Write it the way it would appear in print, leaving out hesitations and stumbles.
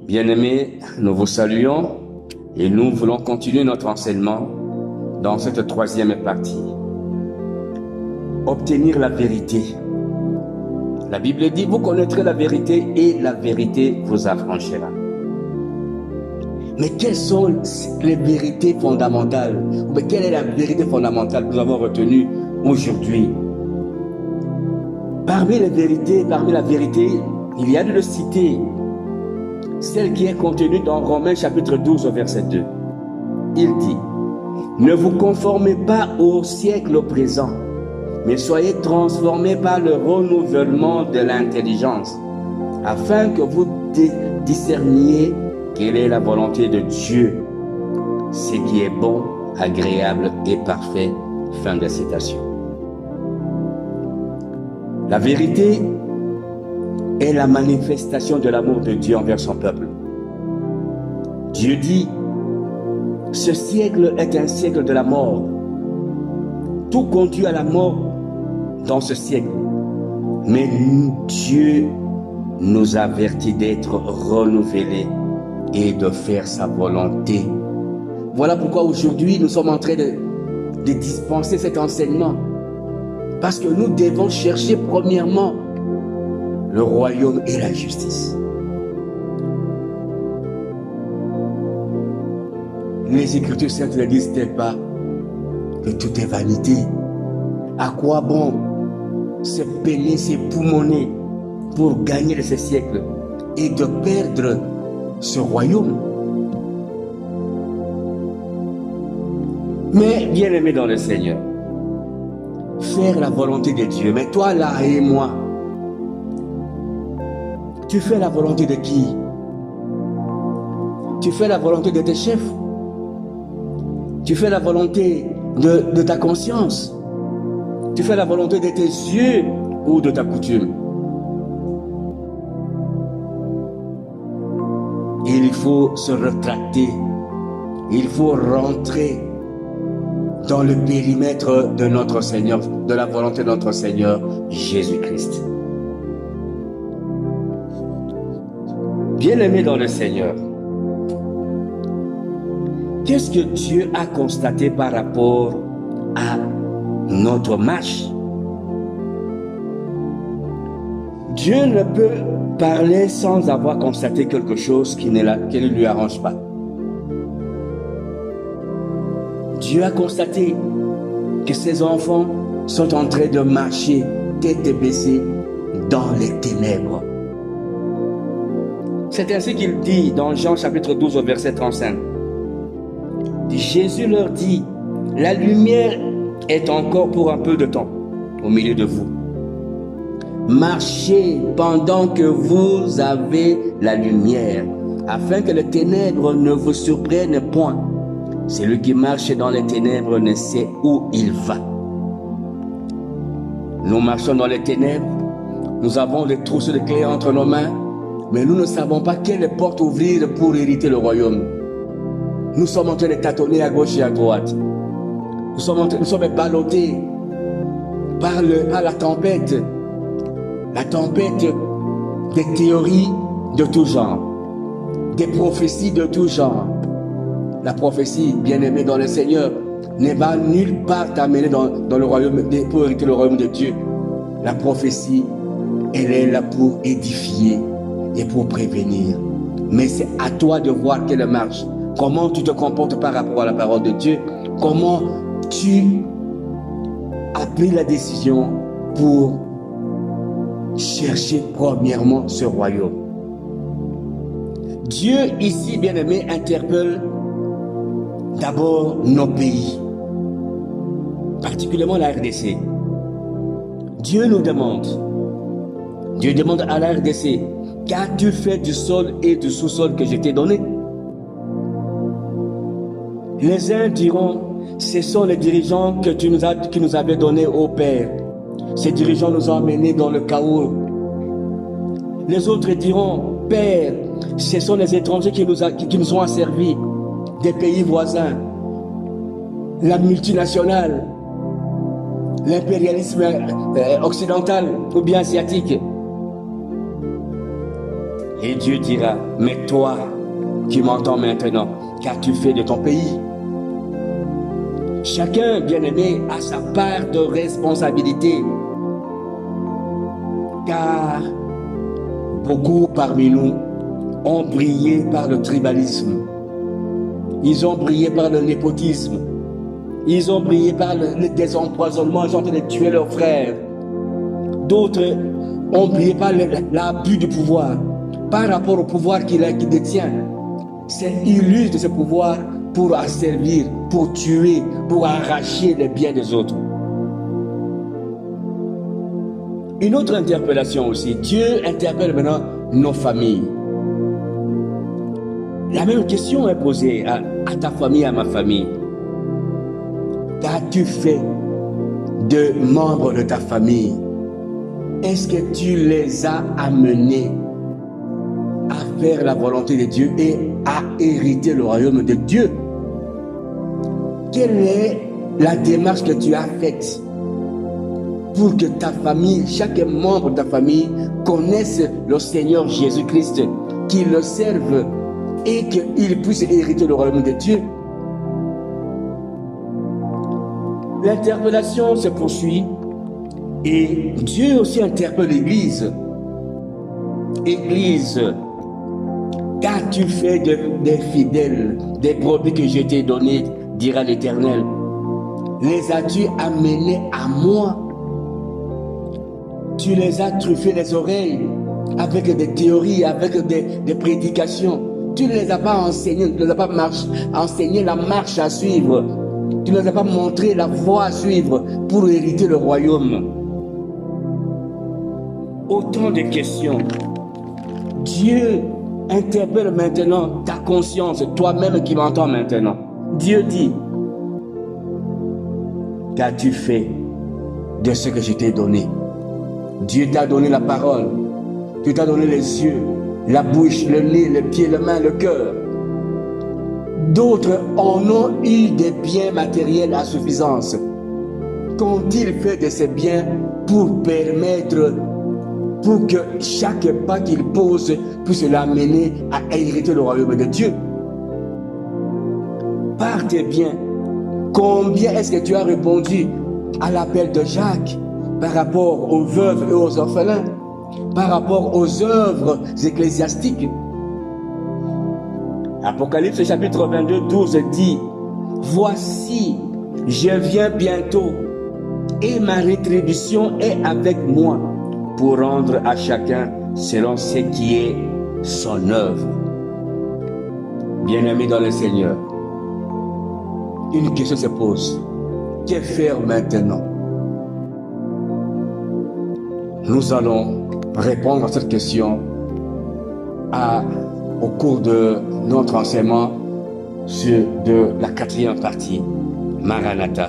Bien-aimés, nous vous saluons et nous voulons continuer notre enseignement dans cette troisième partie. Obtenir la vérité. La Bible dit, vous connaîtrez la vérité et la vérité vous affranchira. Mais quelles sont les vérités fondamentales? Mais quelle est la vérité fondamentale que nous avons retenue aujourd'hui? Parmi la vérité, il y a de le citer celle qui est contenue dans Romains chapitre 12 au verset 2. Il dit, ne vous conformez pas au siècle présent, mais soyez transformés par le renouvellement de l'intelligence, afin que vous discerniez quelle est la volonté de Dieu, ce qui est bon, agréable et parfait. Fin de citation. La vérité est la manifestation de l'amour de Dieu envers son peuple. Dieu dit, ce siècle est un siècle de la mort. Tout conduit à la mort dans ce siècle. Mais Dieu nous avertit d'être renouvelés et de faire sa volonté. Voilà pourquoi aujourd'hui nous sommes en train de dispenser cet enseignement. Parce que nous devons chercher premièrement le royaume et la justice. Les Écritures saintes ne disent-elles pas que tout est vanité? À quoi bon se peiner, se poumonner pour gagner de ce siècle et de perdre ce royaume? Mais bien aimé dans le Seigneur, faire la volonté de Dieu. Mais toi là et moi, tu fais la volonté de qui? Tu fais la volonté de tes chefs? Tu fais la volonté de ta conscience? Tu fais la volonté de tes yeux ou de ta coutume? Il faut se retracter. Il faut rentrer dans le périmètre de notre Seigneur, de la volonté de notre Seigneur Jésus-Christ. Bien-aimé dans le Seigneur, qu'est-ce que Dieu a constaté par rapport à notre marche? Dieu ne peut parler sans avoir constaté quelque chose qui ne lui arrange pas. Dieu a constaté que ses enfants sont en train de marcher tête baissée dans les ténèbres. C'est ainsi qu'il dit dans Jean chapitre 12 au verset 35. Jésus leur dit, la lumière est encore pour un peu de temps au milieu de vous. Marchez pendant que vous avez la lumière, afin que les ténèbres ne vous surprennent point. Celui qui marche dans les ténèbres ne sait où il va. Nous marchons dans les ténèbres, nous avons des trousseaux de clés entre nos mains, mais nous ne savons pas quelle porte ouvrir pour hériter le royaume. Nous sommes en train de tâtonner à gauche et à droite. Nous sommes ballottés par la tempête des théories de tout genre, des prophéties de tout genre. La prophétie, bien-aimée dans le Seigneur, ne va nulle part t'amener dans le royaume, pour hériter le royaume de Dieu. La prophétie, elle est là pour édifier et pour prévenir. Mais c'est à toi de voir quelle marche. Comment tu te comportes par rapport à la parole de Dieu. Comment tu as pris la décision pour chercher premièrement ce royaume. Dieu ici, bien-aimé, interpelle d'abord nos pays, particulièrement la RDC. Dieu demande à la RDC, qu'as-tu fait du sol et du sous-sol que je t'ai donné? Les uns diront, ce sont les dirigeants que tu nous avais donnés au Père. Ces dirigeants nous ont emmenés dans le chaos. Les autres diront, Père, ce sont les étrangers qui nous ont asservis, des pays voisins, la multinationale, l'impérialisme occidental ou bien asiatique. Et Dieu dira, mais toi qui m'entends maintenant, qu'as-tu fait de ton pays? Chacun, bien-aimé, a sa part de responsabilité. Car beaucoup parmi nous ont brillé par le tribalisme. Ils ont brillé par le népotisme. Ils ont brillé par le désempoisonnement. Ils ont tenté de tuer leurs frères. D'autres ont brillé par l'abus du pouvoir, par rapport au pouvoir qu'il détient. C'est il use de ce pouvoir pour asservir, pour tuer, pour arracher les biens des autres. Une autre interpellation aussi. Dieu interpelle maintenant nos familles. La même question est posée à ta famille, à ma famille. Qu'as-tu fait de membres de ta famille? Est-ce que tu les as amenés à faire la volonté de Dieu et à hériter le royaume de Dieu? Quelle est la démarche que tu as faite pour que ta famille, chaque membre de ta famille connaisse le Seigneur Jésus-Christ, qu'il le serve et qu'il puisse hériter le royaume de Dieu? L'interpellation se poursuit et Dieu aussi interpelle l'Église. Église, qu'as-tu fait des fidèles, des brebis que je t'ai données, dira l'Éternel? Les as-tu amenés à moi? Tu les as truffés les oreilles avec des théories, avec des prédications. Tu ne les as pas enseignés, tu ne les as pas enseigné la marche à suivre. Tu ne les as pas montré la voie à suivre pour hériter le royaume. Autant de questions. Dieu interpelle maintenant ta conscience, toi-même qui m'entends maintenant. Dieu dit, qu'as-tu fait de ce que je t'ai donné? Dieu t'a donné la parole, Dieu t'a donné les yeux, la bouche, le nez, les pieds, les mains, le cœur. D'autres en ont eu des biens matériels à suffisance. Qu'ont-ils fait de ces biens pour permettre, pour que chaque pas qu'ils posent puisse l'amener à hériter le royaume de Dieu? Par tes biens, combien est-ce que tu as répondu à l'appel de Jacques par rapport aux veuves et aux orphelins, par rapport aux œuvres ecclésiastiques? Apocalypse chapitre 22, 12 dit, « Voici, je viens bientôt, et ma rétribution est avec moi, pour rendre à chacun selon ce qui est son œuvre. » Bien-aimés dans le Seigneur, une question se pose. Que faire maintenant? Nous allons répondre à cette question au cours de notre enseignement de la 4e partie, Maranatha.